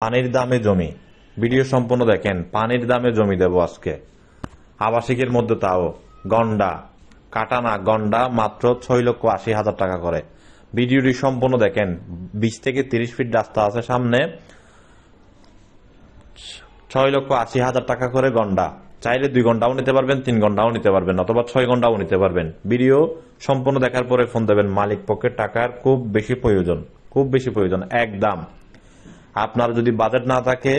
পানির দামে জমি। ভিডিও সম্পূর্ণ দেখেন। পানির দামে জমি দেব আজকে, আবাসিকের মধ্যে, তাও গন্ডা, কাটানা গন্ডা মাত্র 6,80,000 টাকা করে। ভিডিওটি সম্পূর্ণ দেখেন। 20 থেকে 30 ফিট রাস্তা আছে সামনে, 6,80,000 টাকা করে গন্ডা। চাইলে 2 ঘন্টাও নিতে পারবেন, 3 ঘন্টাও নিতে পারবেন, অথবা 6 ঘন্টাও নিতে পারবেন। ভিডিও সম্পূর্ণ দেখার পরে ফোন দেবেন। মালিক পক্ষের টাকার খুব বেশি প্রয়োজন, খুব বেশি প্রয়োজন। একদম আপনার যদি বাজেট না থাকে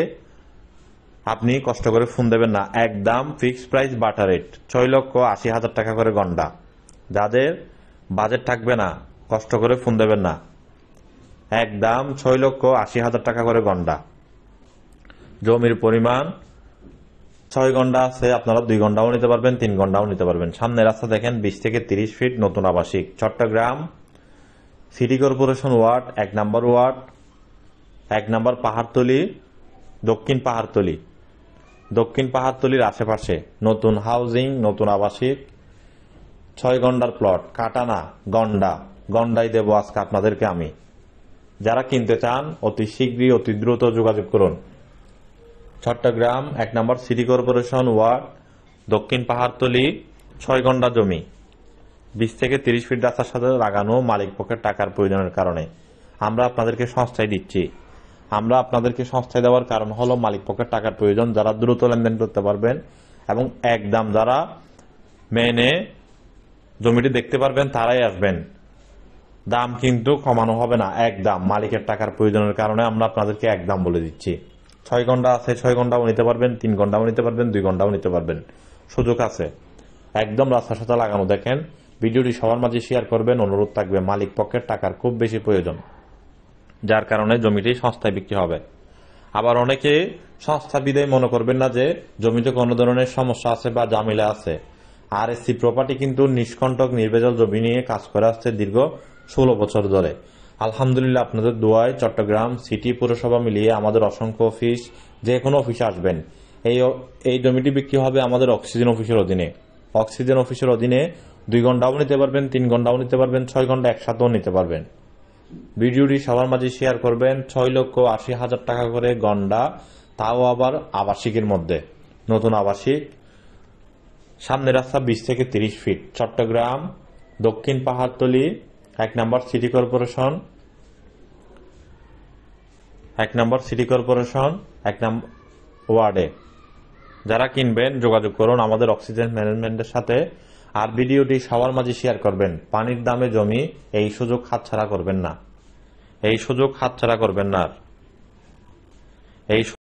আপনি কষ্ট করে ফোন দেবেন না। একদম ফিক্সড প্রাইস, বাটা রেট, 6,80,000 টাকা করে গন্ডা। যাদের বাজেট থাকবে না কষ্ট করে ফোন দেবেন না। একদম 6,80,000 টাকা করে গন্ডা। জমির পরিমাণ 6 ঘন্টা আছে, আপনারা 2 ঘন্টাও নিতে পারবেন, 3 ঘন্টাও নিতে পারবেন। সামনে রাস্তা দেখেন, 20 থেকে 30 ফিট, নতুন আবাসিক, চট্টগ্রাম সিটি কর্পোরেশন ওয়ার্ড, 1 নম্বর ওয়ার্ড, 1 নম্বর পাহাড়তলি, দক্ষিণ পাহাড়তলি, দক্ষিণ পাহাড়তলির আশেপাশে নতুন হাউজিং, নতুন আবাসিক, 6 ঘন্টার প্লট, কাটানা গন্ডা। গন্ডাই দেব আজকে আপনাদেরকে আমি। যারা কিনতে চান অতি শীঘ্রই, অতি দ্রুত যোগাযোগ করুন। চট্টগ্রাম 1 নম্বর সিটি কর্পোরেশন ওয়ার্ড, দক্ষিণ পাহাড়তলি, 6 ঘন্টা জমি, 20 থেকে 30 ফিট রাস্তার সাথে লাগানো। মালিক পক্ষের টাকার প্রয়োজনের কারণে আমরা আপনাদেরকে সংস্থায় দিচ্ছি। আমরা আপনাদেরকে সংস্থায় দেওয়ার কারণ হলো মালিক পক্ষের টাকার প্রয়োজন, যারা দ্রুত লেনদেন করতে পারবেন এবং একদম যারা মেনে জমিটি দেখতে পারবেন তারাই আসবেন। দাম কিন্তু কমানো হবে না, একদম মালিকের টাকার প্রয়োজনের কারণে আমরা আপনাদেরকে একদম বলে দিচ্ছি। 6 ঘন্টা আছে, 6 ঘন্টাও নিতে পারবেন, 3 ঘন্টাও নিতে পারবেন, 2 ঘন্টাও নিতে পারবেন, সুযোগ আছে। একদম রাস্তার সাথে লাগানো। দেখেন ভিডিওটি সবার মাঝে শেয়ার করবেন, অনুরোধ থাকবে। মালিক পক্ষের টাকার খুব বেশি প্রয়োজন, যার কারণে জমিটি সস্তায় বিক্রি হবে। আবার অনেকে সস্তা বিদায় মনে করবেন না যে জমিতে কোনো ধরনের সমস্যা আছে বা ঝামেলা আছে। RSC প্রপার্টি কিন্তু নিষ্কণ্টক নির্ভেজাল জমি নিয়ে কাজ করে আসছে দীর্ঘ 16 বছর ধরে। আলহামদুলিল্লাহ, আপনাদের দোয়ায় চট্টগ্রাম সিটি পুরসভা মিলিয়ে আমাদের অসংখ্য অফিস, যে কোনো অফিসে আসবেন। এই জমিটি বিক্রি হবে আমাদের অক্সিজেন অফিসের অধীনে। অক্সিজেন অফিসের অধীনে 2 ঘন্টাও নিতে পারবেন, 3 ঘন্টাও নিতে পারবেন, 6 ঘন্টা একসাথেও নিতে পারবেন। ভিডিওটি সবার মাঝে শেয়ার করবেন। 6,80,000 টাকা করে গন্ডা, তাও আবার আবাসিকের মধ্যে, নতুন আবাসিক। সামনে রাস্তা 20 থেকে 30 ফিট, চট্টগ্রাম দক্ষিণ পাহাড়তলি, 1 নম্বর সিটি কর্পোরেশন, 1 নম্বর সিটি কর্পোরেশন, 1 নম্বর ওয়ার্ডে। যারা কিনবেন যোগাযোগ করুন আমাদের অক্সিজেন ম্যানেজমেন্টের সাথে। আর ভিডিওটি সবার মাঝে শেয়ার করবেন। পানির দামে জমি, এই সুযোগ হাতছাড়া করবেন না, এই সুযোগ হাতছাড়া করবেন না। এই